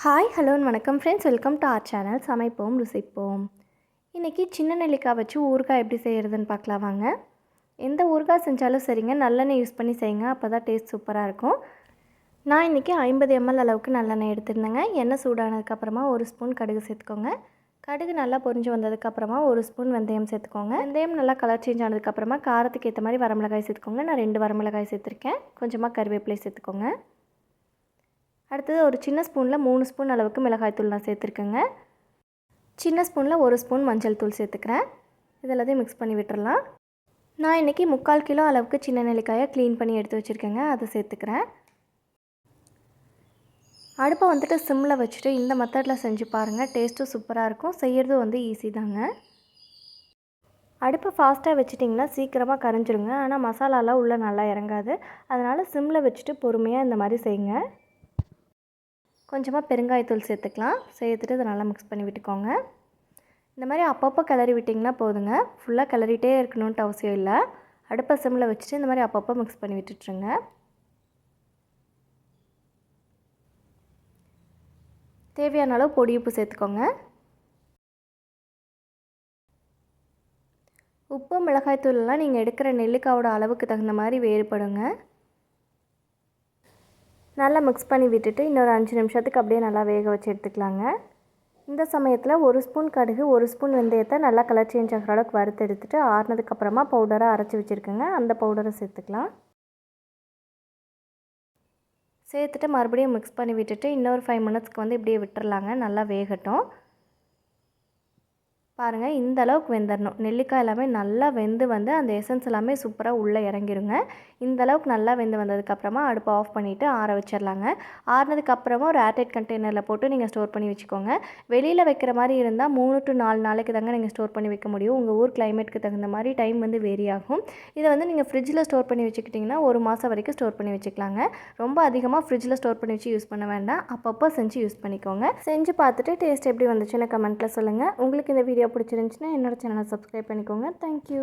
Hi hello வணக்கம் friends, welcome to R channel சமைப்போம் ருசிப்போம். இன்றைக்கி சின்ன நெல்லிக்காய் வச்சு ஊறுகாய் எப்படி செய்கிறதுன்னு பார்க்கலாம் வாங்க. எந்த ஊறுகாய் செஞ்சாலும் சரிங்க, நல்லெண்ணெய் யூஸ் பண்ணி செய்யுங்க, அப்போ தான் டேஸ்ட் சூப்பராக இருக்கும். நான் இன்றைக்கி 50 ml அளவுக்கு நல்லெண்ணெய் எடுத்துருந்தேங்க. எண்ணெய் சூடானதுக்கப்புறமா 1 ஸ்பூன் கடுகு சேர்த்துக்கோங்க. கடுகு நல்லா பொரிஞ்சு வந்ததுக்கப்புறமா 1 ஸ்பூன் வெந்தயம் சேர்த்துக்கோங்க. வெந்தயம் நல்லா கலர் சேஞ்ச் ஆனதுக்கப்புறமா காரத்துக்கு ஏற்ற மாதிரி வரமிளகாய் சேர்த்துக்கோங்க. நான் 2 வரமிளகாய் சேர்த்துருக்கேன். கொஞ்சமாக கருவேப்பிலை சேர்த்துக்கோங்க. அடுத்தது ஒரு சின்ன ஸ்பூனில் 3 ஸ்பூன் அளவுக்கு மிளகாய்த்தூள் நான் சேர்த்துருக்கேங்க. சின்ன ஸ்பூனில் 1 ஸ்பூன் மஞ்சள் தூள் சேர்த்துக்கிறேன். இதெல்லாத்தையும் மிக்ஸ் பண்ணி விட்டுறலாம். நான் இன்றைக்கி 3/4 கிலோ அளவுக்கு சின்ன நெல்லிக்காயை க்ளீன் பண்ணி எடுத்து வச்சுருக்கேங்க. அதை சேர்த்துக்கிறேன். அடுப்பை வந்துட்டு சிம்மில் வச்சுட்டு இந்த மெத்தடில் செஞ்சு பாருங்கள், டேஸ்ட்டும் சூப்பராக இருக்கும். செய்கிறது ஈஸி தாங்க. அடுப்பை ஃபாஸ்ட்டாக வச்சுட்டிங்கன்னா சீக்கிரமாக கரைஞ்சிருங்க. ஆனால் மசாலாலாம் உள்ளே நல்லா இறங்காது. அதனால் சிம்மில் வச்சுட்டு பொறுமையாக இந்த மாதிரி செய்யுங்க. கொஞ்சமாக பெருங்காயத்தூள் சேர்த்துக்கலாம். சேர்த்துட்டு இதை நல்லா மிக்ஸ் பண்ணி விட்டுக்கோங்க. இந்த மாதிரி அப்பப்போ கிளறி விட்டிங்கன்னா போதுங்க. ஃபுல்லாக கிளறிட்டே இருக்கணுன்ட்டு அவசியம் இல்லை. அடுப்பை சிம்மில் வச்சுட்டு இந்த மாதிரி அப்பப்போ மிக்ஸ் பண்ணி விட்டுட்ருங்க. தேவையான அளவு பொடி உப்பு சேர்த்துக்கோங்க. உப்பு மிளகாய்த்தூள்லாம் நீங்கள் எடுக்கிற நெல்லிக்காயோட அளவுக்கு தகுந்த மாதிரி வேறுபடுங்க. நல்லா மிக்ஸ் பண்ணி விட்டுட்டு இன்னொரு 5 நிமிஷத்துக்கு அப்படியே நல்லா வேக வச்சு எடுத்துக்கலாங்க. இந்த சமயத்தில் 1 ஸ்பூன் கடுகு 1 ஸ்பூன் வெந்தயத்தை நல்லா கலர் சேஞ்ச் ஆகிற அளவுக்கு வறுத்து எடுத்துகிட்டு ஆறுனதுக்கப்புறமா பவுடராக அரைச்சி வச்சுருக்கேங்க. அந்த பவுடரை சேர்த்துக்கலாம். சேர்த்துட்டு மறுபடியும் மிக்ஸ் பண்ணி விட்டுட்டு இன்னொரு 5 மினிட்ஸ்க்கு இப்படியே விட்டுறலாங்க. நல்லா வேகட்டும். பாருங்கள், இந்த அளவுக்கு வெந்துடணும். நெல்லிக்காய் எல்லாமே நல்லா வெந்து அந்த எசன்ஸ் எல்லாமே சூப்பராக உள்ளே இறங்கிருங்க. இந்த அளவுக்கு நல்லா வெந்து வந்ததுக்கப்புறமா அடுப்பை ஆஃப் பண்ணிவிட்டு ஆற வச்சிடலாங்க. ஆறுனதுக்கப்புறமா ஒரு ஏர்டைட் கண்டெய்னரில் போட்டு நீங்கள் ஸ்டோர் பண்ணி வச்சுக்கோங்க. வெளியில் வைக்கிற மாதிரி இருந்தால் 3 to 4 நாளைக்கு தாங்க நீங்கள் ஸ்டோர் பண்ணி வைக்க முடியும். உங்கள் ஊர் கிளைமேட்டுக்கு தகுந்த மாதிரி டைம் வேரி ஆகும். இதை நீங்கள் ஃப்ரிட்ஜில் ஸ்டோர் பண்ணி வச்சுக்கிட்டிங்கன்னா 1 மாதம் வரைக்கும் ஸ்டோர் பண்ணி வச்சுக்கலாங்க. ரொம்ப அதிகமாக ஃப்ரிட்ஜில் ஸ்டோர் பண்ணி வச்சு யூஸ் பண்ண வேண்டாம். அப்பப்போ செஞ்சு யூஸ் பண்ணிக்கோங்க. செஞ்சு பார்த்துட்டு டேஸ்ட் எப்படி வந்துச்சுன்னு கமெண்ட்டில் சொல்லுங்கள். உங்களுக்கு இந்த வீடியோ பிடிச்சிருந்துச்சுன்னா என்னோட சேனலை சப்ஸ்கிரைப் பண்ணிக்கோங்க. தேங்க்யூ.